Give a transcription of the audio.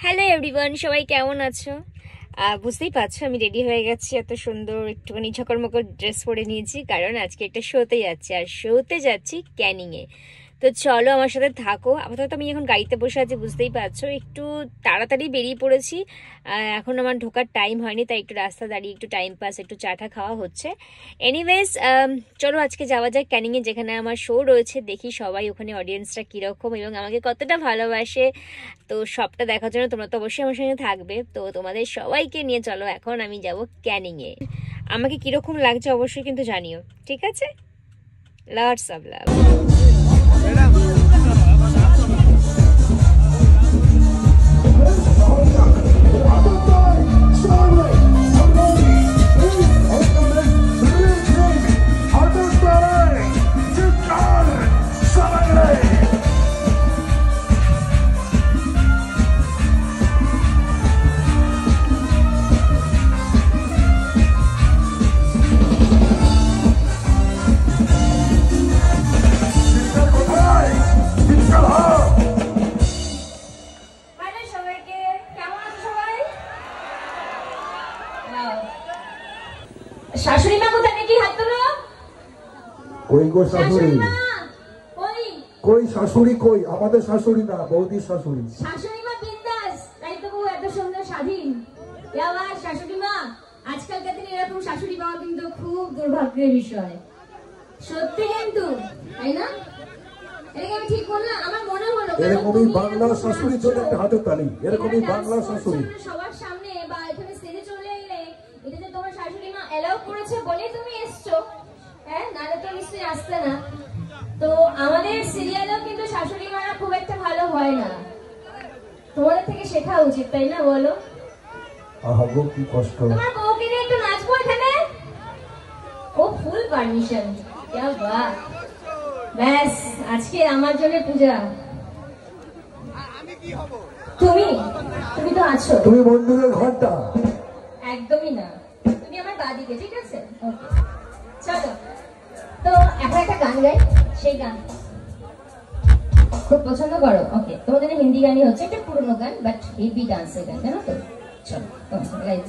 Hello everyone, সবাই কেমন আছো? বুঝতেই পারছো আমি রেডি হয়ে গেছি, এত সুন্দর একটুখানি ঝকরমকর ড্রেস পরে নিয়েছি, কারণ আজকে একটা শোতে যাচ্ছি, আর শোতে যাচ্ছি ক্যানিংয়ে। তো চলো আমার সাথে থাকো। আপাতত আমি এখন গাড়িতে বসে আছি, বুঝতেই পারছো একটু তাড়াতাড়ি বেরিয়ে পড়েছি। এখন আমার ঢোকার টাইম হয়নি, তাই একটু রাস্তা দাঁড়িয়ে একটু টাইম পাস, একটু চাটা খাওয়া হচ্ছে। এনিওয়েজ, চলো আজকে যাওয়া যাক ক্যানিংয়ে, যেখানে আমার শো রয়েছে। দেখি সবাই ওখানে অডিয়েন্সটা কীরকম এবং আমাকে কতটা ভালোবাসে। তো সবটা দেখার জন্য তোমরা তো অবশ্যই আমার সঙ্গে থাকবে। তো তোমাদের সবাইকে নিয়ে চলো এখন আমি যাব ক্যানিংয়ে। আমাকে কীরকম লাগছে অবশ্যই কিন্তু জানিও, ঠিক আছে? Lots of love. শাশুড়ি মা কোথায়, নাকি হাত তোলো? কই গো শাশুড়ি? কই শাশুড়ি? কই আমাদের শাশুড়ি না, বৌদির শাশুড়ি। শাশুড়ি মা বিন্দাস, তাই তো বউ এত সুন্দর স্বাধীন। আবার শাশুড়ি মা, আজকালকার দিনে এরকম শাশুড়ি পাওয়া কিন্তু খুব দুর্ভাগ্যের বিষয়, সত্যি কিন্তু, তাই না? এরকম আমি ঠিক বললাম? আমার মনে হলো এরকমই বাংলার শাশুড়ি চলে একটা হাতের তালি, এরকমই বাংলার শাশুড়ি সবার সামনে বা এখানে স্টেজে চলে এলে, এটা যে তোমার শাশুড়ি মা এলাও করেছে বলেই তুমি এসছো, হ্যাঁ, নাহলে তো নিশ্চয়ই আসতে না। তো আমাদের সিরিয়ালেও কিন্তু শাশুড়ি মারা খুব একটা ভালো হয় না, তোমাদের থেকে শেখা উচিত, তাই না বলো? আহা গো কি কষ্ট। তোমার বউকে নিয়ে একটু নাচবো এখানে? ও ফুল পারমিশন, क्या बात। ব্যাস, আজকে আমার জন্য পূজা। তুমি তুমি তো আছো, তুমি বন্ধুদের ঘরটা। একদমই না, তুমি আমার বাদিকে, ঠিক আছে? ওকে, চলো। তো এখন একটা গান গাই, সেই গান খুব পছন্দ করো। ওকে, তোমাদের হিন্দি গানই হচ্ছে, একটা পুরোনো গান বাট হেভি ডান্সের গান, জানো তো? চলো গাইজ।